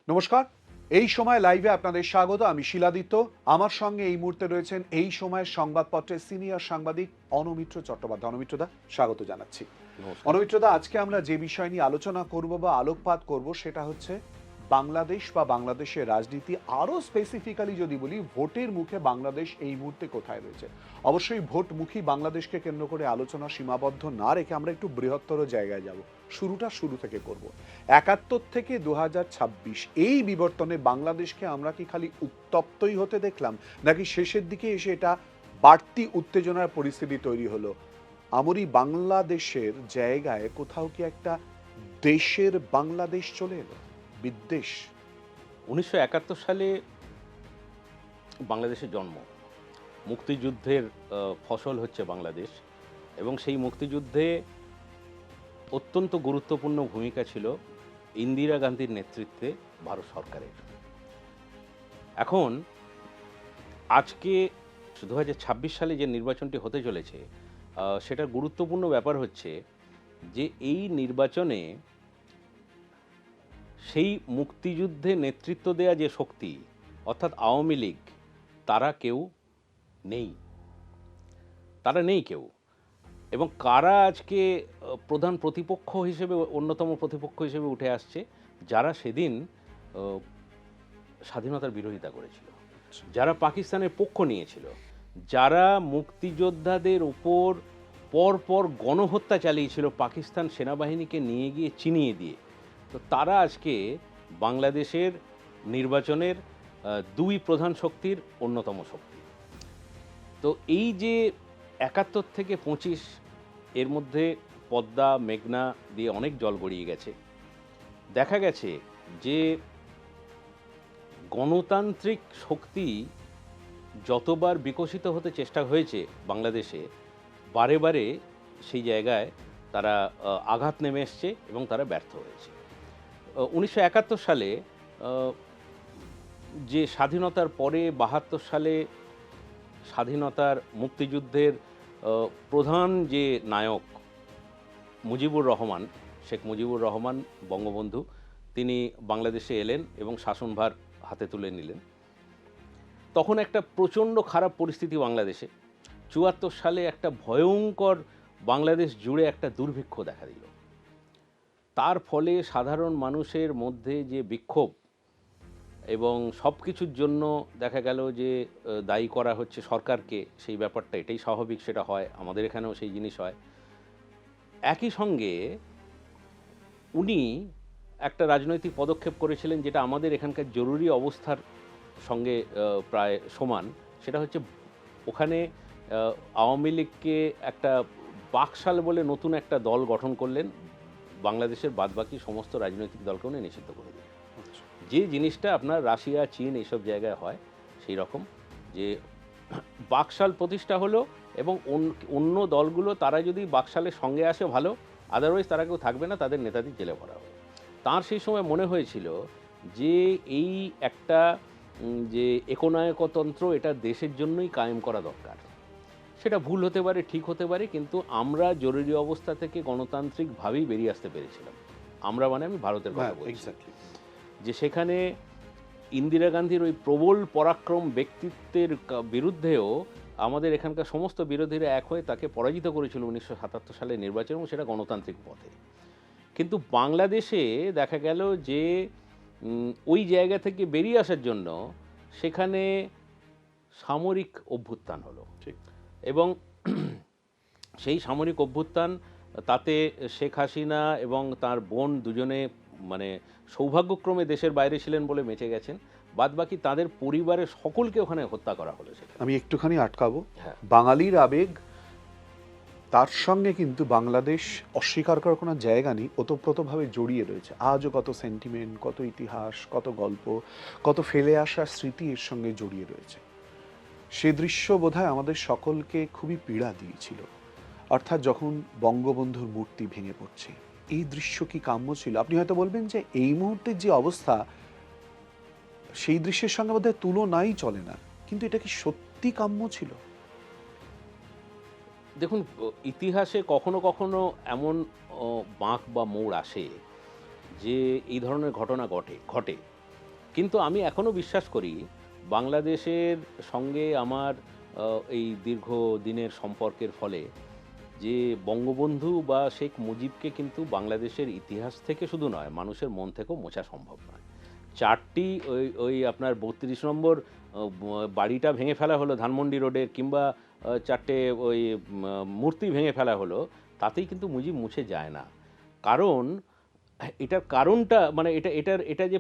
নমস্কার। এই সময় লাইভে আপনাদের স্বাগত। আমি শিলাদিত্য। আমার সঙ্গে এই মুহূর্তে রয়েছেন এই সময়ের সংবাদপত্রের সিনিয়র সাংবাদিক অনুমিত্র চট্টোপাধ্যায়। অনুমিত্রদা, স্বাগত জানাচ্ছি। নমস্কার। অনুমিত্রদা, আজকে আমরা যে বিষয় নিয়ে আলোচনা করব বা আলোকপাত করব সেটা হচ্ছে বাংলাদেশ বা বাংলাদেশের রাজনীতি, আরও স্পেসিফিক্যালি যদি বলি ভোটের মুখে বাংলাদেশ এই মুহূর্তে কোথায় রয়েছে। অবশ্যই ভোটমুখী বাংলাদেশকে কেন্দ্র করে আলোচনা সীমাবদ্ধ না রেখে আমরা একটু বৃহত্তর জায়গায় যাব। শুরুটা শুরু থেকে করব। ৭১ থেকে ২০২৬ এই বিবর্তনে বাংলাদেশকে আমরা কি খালি উত্তপ্তই হতে দেখলাম, নাকি শেষের দিকে এসে এটা বাড়তি উত্তেজনার পরিস্থিতি তৈরি হলো? আমরি বাংলাদেশের জায়গায় কোথাও কি একটা দেশের বাংলাদেশ চলে এলো, বিদ্বেষ? ১৯৭১ সালে বাংলাদেশের জন্ম। মুক্তিযুদ্ধের ফসল হচ্ছে বাংলাদেশ, এবং সেই মুক্তিযুদ্ধে অত্যন্ত গুরুত্বপূর্ণ ভূমিকা ছিল ইন্দিরা গান্ধীর নেতৃত্বে ভারত সরকারের। এখন আজকে ২০২৬ সালে যে নির্বাচনটি হতে চলেছে, সেটার গুরুত্বপূর্ণ ব্যাপার হচ্ছে যে এই নির্বাচনে সেই মুক্তিযুদ্ধে নেতৃত্ব দেয়া যে শক্তি, অর্থাৎ আওয়ামী লীগ, তারা কেউ নেই। তারা নেই কেউ। এবং কারা আজকে প্রধান প্রতিপক্ষ হিসেবে, অন্যতম প্রতিপক্ষ হিসেবে উঠে আসছে? যারা সেদিন স্বাধীনতার বিরোধিতা করেছিল, যারা পাকিস্তানের পক্ষ নিয়েছিল, যারা মুক্তিযোদ্ধাদের উপর পরপর গণহত্যা চালিয়েছিল পাকিস্তান সেনাবাহিনীকে নিয়ে গিয়ে চিনিয়ে দিয়ে। তো তারা আজকে বাংলাদেশের নির্বাচনের দুই প্রধান শক্তির অন্যতম শক্তি। তো এই যে ৭১ থেকে ২৫, এর মধ্যে পদ্মা মেঘনা দিয়ে অনেক জল গড়িয়ে গেছে। দেখা গেছে যে গণতান্ত্রিক শক্তি যতবার বিকশিত হতে চেষ্টা হয়েছে বাংলাদেশে, বারে বারে সেই জায়গায় তারা আঘাত নেমে এসছে এবং তারা ব্যর্থ হয়েছে। ১৯৭১ সালে যে স্বাধীনতার পরে ৭২ সালে স্বাধীনতার মুক্তিযুদ্ধের প্রধান যে নায়ক মুজিবুর রহমান, শেখ মুজিবুর রহমান বঙ্গবন্ধু, তিনি বাংলাদেশে এলেন এবং শাসনভার হাতে তুলে নিলেন। তখন একটা প্রচণ্ড খারাপ পরিস্থিতি বাংলাদেশে। ৭৪ সালে একটা ভয়ঙ্কর বাংলাদেশ জুড়ে একটা দুর্ভিক্ষ দেখা দিল। তার ফলে সাধারণ মানুষের মধ্যে যে বিক্ষোভ, এবং সব কিছুর জন্য দেখা গেল যে দায়ী করা হচ্ছে সরকারকে, সেই ব্যাপারটা এটাই স্বাভাবিক, সেটা হয় আমাদের এখানেও সেই জিনিস হয়। একই সঙ্গে উনি একটা রাজনৈতিক পদক্ষেপ করেছিলেন যেটা আমাদের এখানকার জরুরি অবস্থার সঙ্গে প্রায় সমান। সেটা হচ্ছে ওখানে আওয়ামী লীগকে একটা বাকশাল বলে নতুন একটা দল গঠন করলেন, বাংলাদেশের বাদবাকি সমস্ত রাজনৈতিক দলকে উনি নিষিদ্ধ করে দিলেন। যে জিনিসটা আপনার রাশিয়া, চীন এইসব জায়গায় হয়, সেই রকম যে বাকশাল প্রতিষ্ঠা হলো, এবং অন্য দলগুলো তারা যদি বাকশালের সঙ্গে আসে ভালো, আদারওয়াইজ তারা কেউ থাকবে না, তাদের নেতাদের জেলে ভরা হবে। তার সেই সময় মনে হয়েছিল যে এই একটা যে একনায়কতন্ত্র, এটা দেশের জন্যই কায়েম করা দরকার। সেটা ভুল হতে পারে, ঠিক হতে পারে, কিন্তু আমরা জরুরি অবস্থা থেকে গণতান্ত্রিকভাবেই বেরিয়ে আসতে পেরেছিলাম। আমরা মানে আমি ভারতের কথা বলছি, যে সেখানে ইন্দিরা গান্ধীর ওই প্রবল পরাক্রম ব্যক্তিত্বের বিরুদ্ধেও আমাদের এখানকার সমস্ত বিরোধীরা এক হয়ে তাকে পরাজিত করেছিল ১৯৭৭ সালের নির্বাচন, এবং সেটা গণতান্ত্রিক পথে। কিন্তু বাংলাদেশে দেখা গেল যে ওই জায়গা থেকে বেরিয়ে আসার জন্য সেখানে সামরিক অভ্যুত্থান হলো, ঠিক। এবং সেই সামরিক অভ্যুত্থান, তাতে শেখ হাসিনা এবং তার বোন দুজনে মানে সৌভাগ্যক্রমে দেশের বাইরে ছিলেন বলে বেঁচে গেছেন, বাদবাকি তাদের পরিবারের সকলকে ওখানে হত্যা করা হলো। সেটা আমি একটুখানি আটকাবো। হ্যাঁ, বাঙালির আবেগ, তার সঙ্গে কিন্তু বাংলাদেশ অস্বীকার করার কোনো জায়গা নেই, ওতপ্রোতভাবে জড়িয়ে রয়েছে। আজও কত সেন্টিমেন্ট, কত ইতিহাস, কত গল্প, কত ফেলে আসা স্মৃতি এর সঙ্গে জড়িয়ে রয়েছে। সে দৃশ্য বোধহয় আমাদের সকলকে খুবই পীড়া দিয়েছিল। অর্থাৎ যখন বঙ্গবন্ধুর মূর্তি ভেঙে পড়ছে, এই দৃশ্য কি কাম্য ছিল? আপনি হয়তো বলবেন যে এই মুহূর্তের যে অবস্থা, সেই দৃশ্যের সঙ্গে বোধহয় তুলনাই চলে না, কিন্তু এটা কি সত্যি কাম্য ছিল? দেখুন, ইতিহাসে কখনো কখনো এমন বাঁক বা মোড় আসে যে এই ধরনের ঘটনা ঘটে। কিন্তু আমি এখনও বিশ্বাস করি বাংলাদেশের সঙ্গে আমার এই দীর্ঘ দিনের সম্পর্কের ফলে যে বঙ্গবন্ধু বা শেখ মুজিবকে কিন্তু বাংলাদেশের ইতিহাস থেকে শুধু নয়, মানুষের মন থেকেও মোছা সম্ভব নয়। চারটি ওই ওই আপনার ৩২ নম্বর বাড়িটা ভেঙে ফেলা হলো ধানমন্ডি রোডের, কিংবা চারটে ওই মূর্তি ভেঙে ফেলা হলো, তাতেই কিন্তু মুজিব মুছে যায় না। কারণ এটার কারণটা মানে এটা যে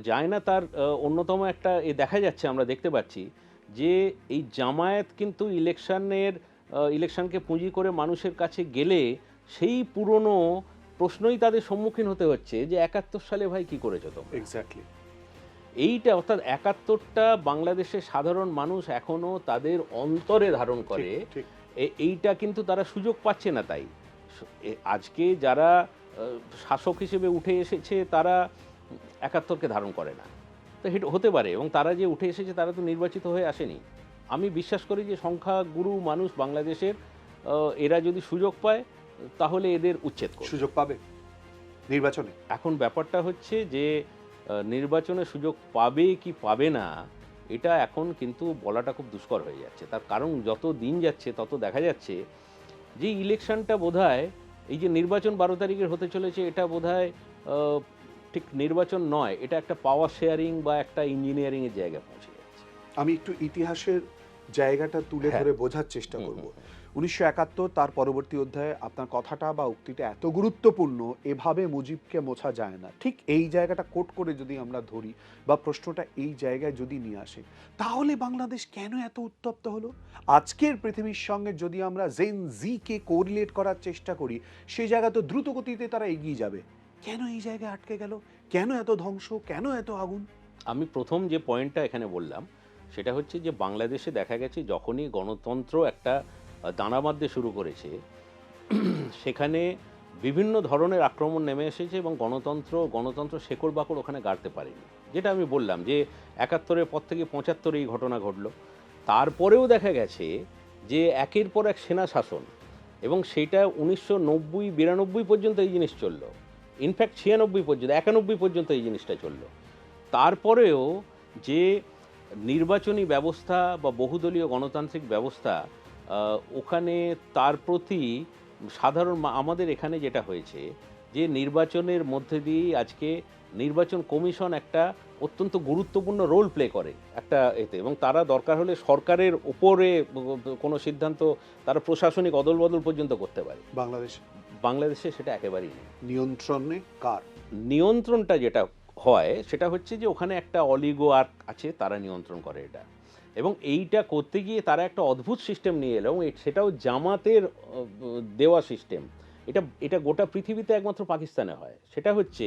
যায় না, তার অন্যতম একটা দেখা যাচ্ছে, আমরা দেখতে পাচ্ছি যে এই জামায়াত কিন্তু ইলেকশনকে পুঁজি করে মানুষের কাছে গেলে সেই পুরনো প্রশ্নই তাদের সম্মুখীন হতে হচ্ছে যে ৭১ সালে ভাই কি করেছো তোমরা। এক্স্যাক্টলি। এইটা অর্থাৎ ৭১টা বাংলাদেশের সাধারণ মানুষ এখনো তাদের অন্তরে ধারণ করে। ঠিক। এইটা কিন্তু তারা সুযোগ পাচ্ছে না। তাই আজকে যারা শাসক হিসেবে উঠে এসেছে তারা ৭১কে ধারণ করে না, তো এটা হতে পারে। এবং তারা যে উঠে এসেছে তারা তো নির্বাচিত হয়ে আসেনি। আমি বিশ্বাস করি যে সংখ্যাগুরু মানুষ বাংলাদেশের, এরা যদি সুযোগ পায় তাহলে এদের উচ্ছেদ করবে। সুযোগ পাবে নির্বাচনে? এখন ব্যাপারটা হচ্ছে যে নির্বাচনে সুযোগ পাবে কি পাবে না, এটা এখন কিন্তু বলাটা খুব দুষ্কর হয়ে যাচ্ছে। তার কারণ যত দিন যাচ্ছে তত দেখা যাচ্ছে যে ইলেকশনটা বোধহয়, এই যে নির্বাচন ১২ তারিখের হতে চলেছে, এটা বোধহয় ঠিক নির্বাচন নয়, এটা একটা পাওয়ার শেয়ারিং বা একটা ইঞ্জিনিয়ারিংয়ের জায়গায় পৌঁছে যাচ্ছে। আমি একটু ইতিহাসের জায়গাটা তুলে ধরে বোঝার চেষ্টা করব। ১৯৭১, তার পরবর্তী অধ্যায়ে আপনার কথাটা বা উক্তিটা এত গুরুত্বপূর্ণ, এভাবে মুজিবকে মোছা যায় না, ঠিক এই জায়গাটা কোট করে যদি আমরা ধরি বা প্রশ্নটা এই জায়গায় যদি নিয়ে আসে, তাহলে বাংলাদেশ কেন এত উত্তপ্ত হলো? আজকের পৃথিবীর সঙ্গে যদি আমরা জেন জিকে কোরিলেট করার চেষ্টা করি, সেই জায়গা তো দ্রুত গতিতে তারা এগিয়ে যাবে, কেন এই জায়গায় আটকে গেল? কেন এত ধ্বংস? কেন এত আগুন? আমি প্রথম যে পয়েন্টটা এখানে বললাম সেটা হচ্ছে যে বাংলাদেশে দেখা গেছে যখনই গণতন্ত্র একটা দানা বাঁধতে শুরু করেছে, সেখানে বিভিন্ন ধরনের আক্রমণ নেমে এসেছে এবং গণতন্ত্র শেকড় বাকড় ওখানে গাড়তে পারেনি। যেটা আমি বললাম যে ৭১-এর পর থেকে ৭৫-এ এই ঘটনা ঘটল। তারপরেও দেখা গেছে যে একের পর এক সেনা শাসন, এবং সেটা ১৯৯০-৯২ পর্যন্ত এই জিনিস চলল। ইনফ্যাক্ট ৯৬ পর্যন্ত, ৯১ পর্যন্ত এই জিনিসটা চলল। তারপরেও যে নির্বাচনী ব্যবস্থা বা বহুদলীয় গণতান্ত্রিক ব্যবস্থা, ওখানে তার প্রতি সাধারণ আমাদের এখানে যেটা হয়েছে যে নির্বাচনের মধ্যে দিয়েই আজকে নির্বাচন কমিশন একটা অত্যন্ত গুরুত্বপূর্ণ রোল প্লে করে একটা এতে, এবং তারা দরকার হলে সরকারের ওপরে কোনো সিদ্ধান্ত তারা প্রশাসনিক অদলবদল পর্যন্ত করতে পারে। বাংলাদেশে সেটা একেবারেই নেই। নিয়ন্ত্রণে কার? নিয়ন্ত্রণটা যেটা হয় সেটা হচ্ছে যে ওখানে একটা অলিগো-আর্ক আছে, তারা নিয়ন্ত্রণ করে এটা। এবং এইটা করতে গিয়ে তারা একটা অদ্ভুত সিস্টেম নিয়ে এলো, এবং সেটাও জামাতের দেওয়া সিস্টেম। এটা গোটা পৃথিবীতে একমাত্র পাকিস্তানে হয়। সেটা হচ্ছে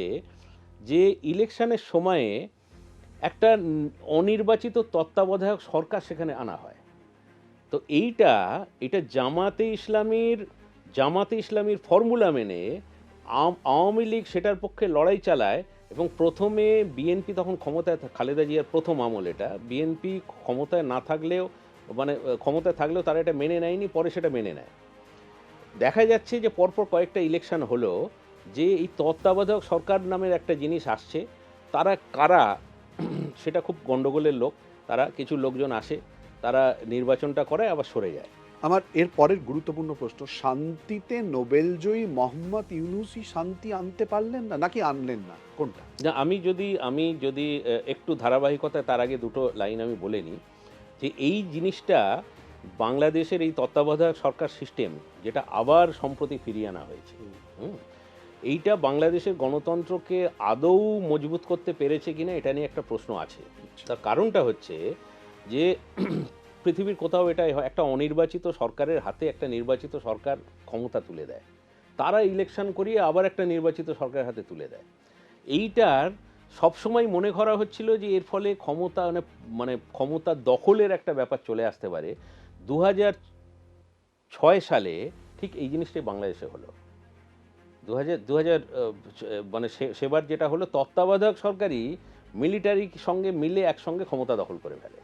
যে ইলেকশনের সময়ে একটা অনির্বাচিত তত্ত্বাবধায়ক সরকার সেখানে আনা হয়। তো এটা জামাতে ইসলামীর ফর্মুলা মেনে আওয়ামী লীগ সেটার পক্ষে লড়াই চালায়। এবং প্রথমে বিএনপি তখন ক্ষমতায়, খালেদা জিয়ার প্রথম আমল, এটা বিএনপি ক্ষমতায় না থাকলেও মানে ক্ষমতায় থাকলেও তারা এটা মেনে নেয়নি, পরে সেটা মেনে নেয়। দেখা যাচ্ছে যে পরপর কয়েকটা ইলেকশন হলো যে এই তত্ত্বাবধায়ক সরকার নামের একটা জিনিস আসছে। তারা কারা সেটা খুব গণ্ডগোলের লোক, তারা কিছু লোকজন আসে, তারা নির্বাচনটা করে আবার সরে যায়। আমার এর পরের গুরুত্বপূর্ণ প্রশ্ন, শান্তিতে নোবেলজয়ী মোহাম্মদ ইউনূসই শান্তি আনতে পারলেন না নাকি আনলেন না, কোনটা? না, আমি যদি একটু ধারাবাহিকতায় তার আগে দুটো লাইন আমি বলে নিই যে এই জিনিসটা বাংলাদেশের এই তত্ত্বাবধায়ক সরকার সিস্টেম যেটা আবার সম্প্রতি ফিরিয়ে আনা হয়েছে, এইটা বাংলাদেশের গণতন্ত্রকে আদৌ মজবুত করতে পেরেছে কিনা এটা নিয়ে একটা প্রশ্ন আছে। তার কারণটা হচ্ছে যে পৃথিবীর কোথাও এটা একটা অনির্বাচিত সরকারের হাতে একটা নির্বাচিত সরকার ক্ষমতা তুলে দেয়, তারা ইলেকশন করিয়ে আবার একটা নির্বাচিত সরকারের হাতে তুলে দেয়। এইটার সবসময় মনে করা হচ্ছিল যে এর ফলে মানে ক্ষমতা দখলের একটা ব্যাপার চলে আসতে পারে। ২০০৬ সালে ঠিক এই জিনিসটাই বাংলাদেশে হলো। ২০০০ মানে সেবার যেটা হলো, তত্ত্বাবধায়ক সরকারই মিলিটারির সঙ্গে মিলে একসঙ্গে ক্ষমতা দখল করে ফেলে।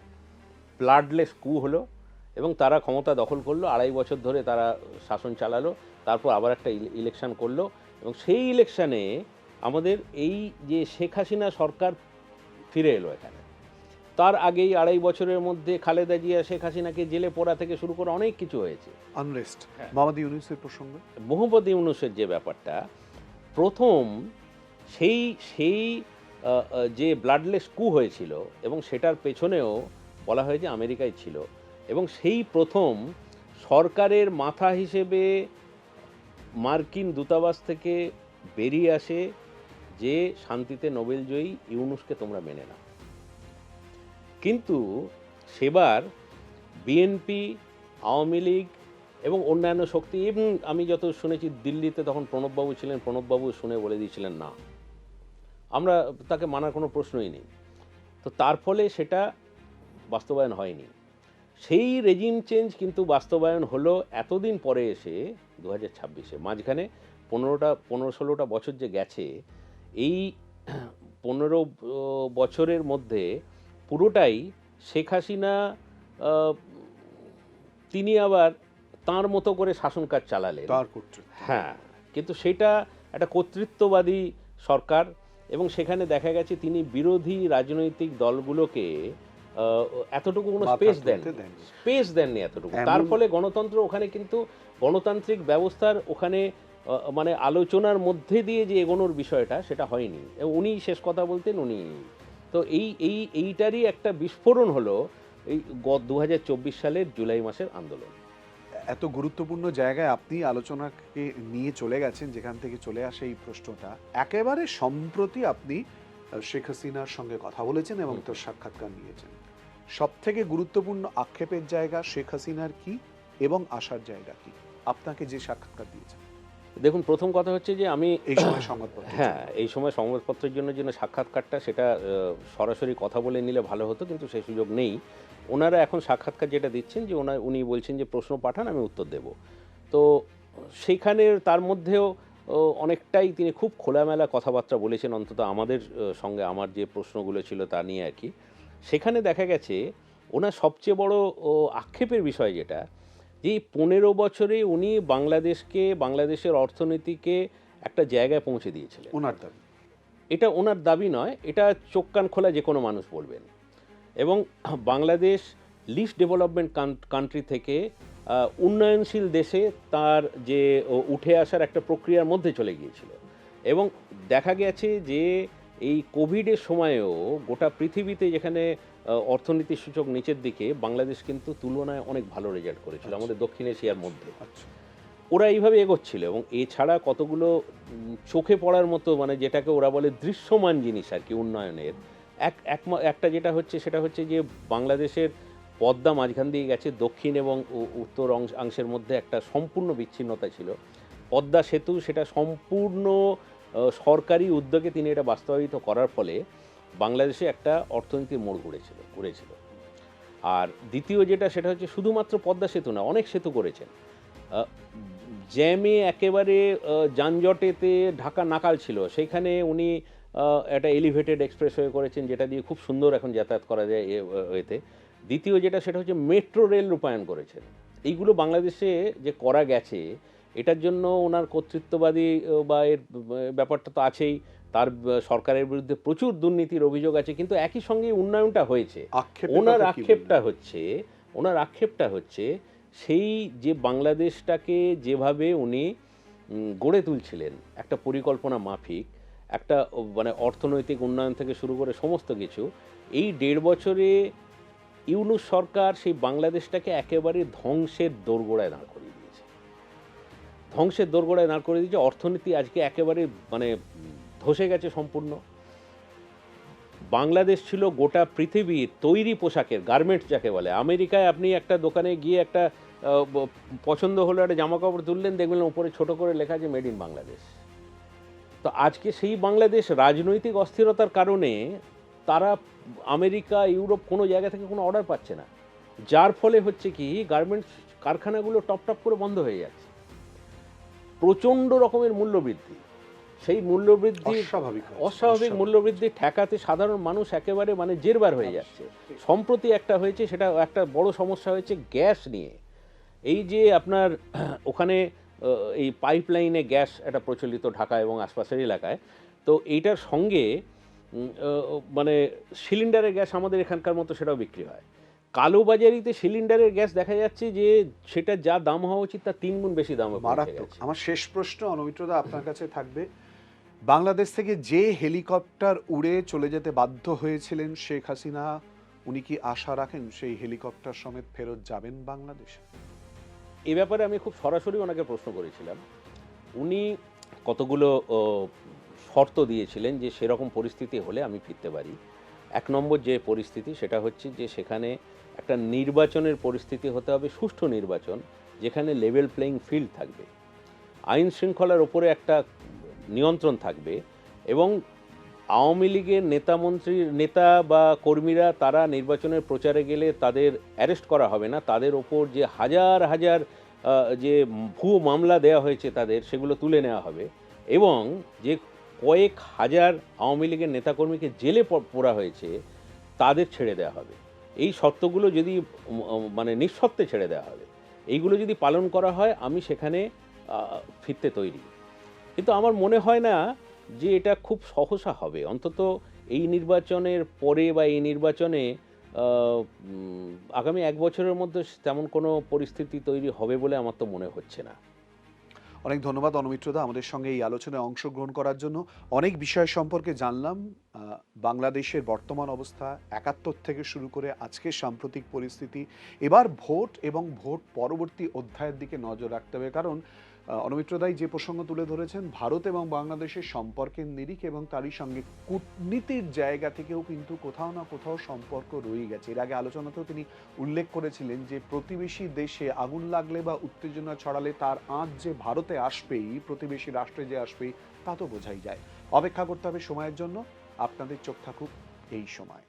ব্লাডলেস কু হলো এবং তারা ক্ষমতা দখল করলো, ২.৫ বছর ধরে তারা শাসন চালালো, তারপর আবার একটা ইলেকশন করলো। এবং সেই ইলেকশানে আমাদের এই যে শেখ হাসিনা সরকার ফিরে এলো এখানে। তার আগেই ২.৫ বছরের মধ্যে খালেদা জিয়া শেখ হাসিনাকে জেলে পোড়া থেকে শুরু করে অনেক কিছু হয়েছে। আনরেস্ট হ্যাঁ। মোহাম্মদ ইউনূসের প্রসঙ্গে মোহাম্মদ ইউনূসের যে ব্যাপারটা, প্রথম সেই সেই যে ব্লাডলেস কু হয়েছিল এবং সেটার পেছনেও বলা হয় যে আমেরিকাই ছিল, এবং সেই প্রথম সরকারের মাথা হিসেবে মার্কিন দূতাবাস থেকে বেরিয়ে আসে যে শান্তিতে নোবেলজয়ী ইউনূসকে তোমরা মেনে নাও। কিন্তু সেবার বিএনপি, আওয়ামী লীগ এবং অন্যান্য শক্তি, এবং আমি যত শুনেছি দিল্লিতে তখন প্রণববাবু ছিলেন, প্রণববাবু শুনে বলে দিয়েছিলেন না, আমরা তাকে মানার কোনো প্রশ্নই নেই। তো তার ফলে সেটা বাস্তবায়ন হয়নি। সেই রেজিম চেঞ্জ কিন্তু বাস্তবায়ন হলো এতদিন পরে এসে 2026-এ। মাঝখানে 15-16টা বছর যে গেছে, এই 15 বছরের মধ্যে পুরোটাই শেখ হাসিনা তিনি আবার তাঁর মতো করে শাসন কাজ চালালেন। তার কর্তৃত্ব, হ্যাঁ, কিন্তু সেটা একটা কর্তৃত্ববাদী সরকার, এবং সেখানে দেখা গেছে তিনি বিরোধী রাজনৈতিক দলগুলোকে এতটুকু কোনো মাথা স্পেস তুলতে দেননি, দেননি। এতটুকু। তার ফলে গণতন্ত্র ওখানে কিন্তু গণতান্ত্রিক ব্যবস্থার ওখানে মানে আলোচনার মধ্যে দিয়ে যে এগোনোর বিষয়টা সেটা হয়নি। উনি শেষ কথা বলতেন উনি। তো এইটারই একটা বিস্ফোরণ হলো এই 2024 সালের জুলাই মাসের আন্দোলন। এত গুরুত্বপূর্ণ জায়গায় আপনি আলোচনাকে নিয়ে চলে গেছেন, যেখান থেকে চলে আসে এই প্রশ্নটা। একেবারে সম্প্রতি আপনি শেখ হাসিনার সঙ্গে কথা বলেছেন এবং তার সাক্ষাৎকার নিয়েছেন। সব থেকে গুরুত্বপূর্ণ আক্ষেপের জায়গা শেখ হাসিনার কি এবং আশার জায়গা কি, আপনাকে যে সাক্ষাৎকার দিয়েছেন? দেখুন, প্রথম কথা হচ্ছে যে আমি এই সময় সংবাদপত্র, হ্যাঁ, এই সময় সংবাদপত্রের জন্য সাক্ষাৎকারটা সেটা সরাসরি কথা বলে নিলে ভালো হতো, কিন্তু সেই সুযোগ নেই। ওনারা এখন সাক্ষাৎকার যেটা দিচ্ছেন যে উনি বলছেন যে প্রশ্ন পাঠান, আমি উত্তর দেব। তো সেইখানে তার মধ্যেও অনেকটাই তিনি খুব খোলামেলা কথাবার্তা বলেছেন, অন্তত আমাদের সঙ্গে আমার যে প্রশ্নগুলো ছিল তা নিয়ে আর কি। সেখানে দেখা গেছে ওনার সবচেয়ে বড় আক্ষেপের বিষয় যেটা, যে 15 বছরে উনি বাংলাদেশের অর্থনীতিকে একটা জায়গায় পৌঁছে দিয়েছিলেন। ওনার দাবি, এটা ওনার দাবি নয়, এটা চোখ কান খোলা যে কোনো মানুষ বলবেন। এবং বাংলাদেশ লিস্ট ডেভেলপমেন্ট কান্ট্রি থেকে উন্নয়নশীল দেশে তার যে উঠে আসার একটা প্রক্রিয়ার মধ্যে চলে গিয়েছিল। এবং দেখা গেছে যে এই কোভিডের সময়েও গোটা পৃথিবীতে যেখানে অর্থনীতির সূচক নিচের দিকে, বাংলাদেশ কিন্তু তুলনায় অনেক ভালো রেজাল্ট করেছিল আমাদের দক্ষিণ এশিয়ার মধ্যে। আচ্ছা, ওরা এইভাবে এগোচ্ছিল। এবং এছাড়া কতগুলো চোখে পড়ার মতো, মানে যেটাকে ওরা বলে দৃশ্যমান জিনিস আর কি উন্নয়নের, একটা যেটা হচ্ছে সেটা হচ্ছে যে বাংলাদেশের পদ্মা মাঝখান দিয়ে গেছে, দক্ষিণ এবং উত্তর অংশের মধ্যে একটা সম্পূর্ণ বিচ্ছিন্নতা ছিল। পদ্মা সেতু সেটা সম্পূর্ণ সরকারি উদ্যোগে তিনি এটা বাস্তবায়িত করার ফলে বাংলাদেশে একটা অর্থনীতির মোড় ঘুরেছিল। আর দ্বিতীয় যেটা সেটা হচ্ছে শুধুমাত্র পদ্মা সেতু না, অনেক সেতু করেছেন। জ্যামে একেবারে যানজটেতে ঢাকা নাকাল ছিল, সেইখানে উনি একটা এলিভেটেড এক্সপ্রেসওয়ে করেছেন, যেটা দিয়ে খুব সুন্দর এখন যাতায়াত করা যায় এতে। দ্বিতীয় যেটা সেটা হচ্ছে মেট্রো রেল রূপায়ণ করেছেন। এইগুলো বাংলাদেশে যে করা গেছে, এটার জন্য ওনার কর্তৃত্ববাদী বা এর ব্যাপারটা তো আছেই। তার সরকারের বিরুদ্ধে প্রচুর দুর্নীতির অভিযোগ আছে, কিন্তু একই সঙ্গে উন্নয়নটা হয়েছে। ওনার আক্ষেপটা হচ্ছে সেই যে বাংলাদেশটাকে যেভাবে উনি গড়ে তুলছিলেন একটা পরিকল্পনা মাফিক, একটা মানে অর্থনৈতিক উন্নয়ন থেকে শুরু করে সমস্ত কিছু, এই 1.5 বছরে ইউনূস সরকার সেই বাংলাদেশটাকে একেবারে ধ্বংসের দোরগোড়ায় দাঁড় করিয়ে দিয়েছে। অর্থনীতি আজকে একেবারে মানে ধসে গেছে সম্পূর্ণ। বাংলাদেশ ছিল গোটা পৃথিবীর তৈরি পোশাকের গার্মেন্টস যাকে বলে। আমেরিকায় আপনি একটা দোকানে গিয়ে একটা পছন্দ হলো একটা জামা কাপড় তুললেন, দেখবেন উপরে ছোট করে লেখা আছে মেড ইন বাংলাদেশ। তো আজকে সেই বাংলাদেশ রাজনৈতিক অস্থিরতার কারণে তারা আমেরিকা, ইউরোপ কোনো জায়গা থেকে কোনো অর্ডার পাচ্ছে না, যার ফলে হচ্ছে কি গার্মেন্টস কারখানাগুলো টপ করে বন্ধ হয়ে যাচ্ছে। প্রচণ্ড রকমের মূল্যবৃদ্ধি, সেই মূল্যবৃদ্ধি অস্বাভাবিক মূল্যবৃদ্ধি ঠেকাতে সাধারণ মানুষ একেবারে মানে জেরবার হয়ে যাচ্ছে। সম্প্রতি একটা হয়েছে, সেটা একটা বড় সমস্যা হয়েছে গ্যাস নিয়ে। এই যে আপনার ওখানে এই পাইপলাইনে গ্যাস একটা প্রচলিত ঢাকা এবং আশপাশের এলাকায়, তো এইটার সঙ্গে মানে সিলিন্ডারের গ্যাস আমাদের এখানকার মতো সেটাও বিক্রি হয়। কালোবাজারিতে সিলিন্ডারের গ্যাস দেখা যাচ্ছে যে সেটা যা দাম হওয়া উচিত তার 3 গুণ বেশি দামে পৌঁছে মারাত্মক। গেছে। আমার শেষ প্রশ্ন অনমিত্রদা আপনার কাছে থাকবে, বাংলাদেশ থেকে যে হেলিকপ্টার উড়ে চলে যেতে বাধ্য হয়েছিলেন শেখ হাসিনা, উনি কি আশা রাখেন সেই হেলিকপ্টার সমেত ফেরত যাবেন বাংলাদেশে? এ ব্যাপারে আমি খুব সরাসরি ওনাকে প্রশ্ন করেছিলাম। উনি কতগুলো শর্ত দিয়েছিলেন যে সেরকম পরিস্থিতি হলে আমি ফিরতে পারি। ১ নম্বর যে পরিস্থিতি সেটা হচ্ছে যে সেখানে একটা নির্বাচনের পরিস্থিতি হতে হবে, সুষ্ঠু নির্বাচন, যেখানে লেভেল প্লেয়িং ফিল্ড থাকবে। আইন শৃঙ্খলার ওপরে একটা নিয়ন্ত্রণ থাকবে এবং আওয়ামী লীগের নেতা বা কর্মীরা তারা নির্বাচনের প্রচারে গেলে তাদের অ্যারেস্ট করা হবে না, তাদের ওপর যে হাজার হাজার যে ভুয়ো মামলা দেওয়া হয়েছে তাদের, সেগুলো তুলে নেওয়া হবে এবং যে কয়েক হাজার আওয়ামী লীগের নেতাকর্মীকে জেলে পোরা হয়েছে তাদের ছেড়ে দেওয়া হবে। এই শর্তগুলো যদি মানে নিঃশর্তে ছেড়ে দেওয়া হবে, এইগুলো যদি পালন করা হয় আমি সেখানে ফিরতে তৈরি। কিন্তু আমার মনে হয় না যে এটা খুব সহসা হবে, অন্তত এই নির্বাচনের পরে বা এই নির্বাচনে আগামী 1 বছরের মধ্যে তেমন কোনো পরিস্থিতি তৈরি হবে বলে আমার তো মনে হচ্ছে না। অনেক ধন্যবাদ অনমিত্রদা আমাদের সঙ্গে এই আলোচনায় অংশগ্রহণ করার জন্য। অনেক বিষয় সম্পর্কে জানলাম, বাংলাদেশের বর্তমান অবস্থা, ৭১ থেকে শুরু করে আজকের সাম্প্রতিক পরিস্থিতি। এবার ভোট এবং ভোট পরবর্তী অধ্যায়ের দিকে নজর রাখতে হবে, কারণ অনমিত্রদাই যে প্রসঙ্গ তুলে ধরেছেন, ভারত এবং বাংলাদেশের সম্পর্কের নিরিখ এবং তারই সঙ্গে কূটনীতির জায়গা থেকেও কিন্তু কোথাও না কোথাও সম্পর্ক রয়ে গেছে। এর আগে আলোচনাতেও তিনি উল্লেখ করেছিলেন যে প্রতিবেশী দেশে আগুন লাগলে বা উত্তেজনা ছড়ালে তার আঁচ যে ভারতে আসবেই, প্রতিবেশী রাষ্ট্রে যে আসবেই, তা তো বোঝাই যায়। অপেক্ষা করতে হবে সময়ের জন্য। আপনাদের চোখ থাকুক এই সময়।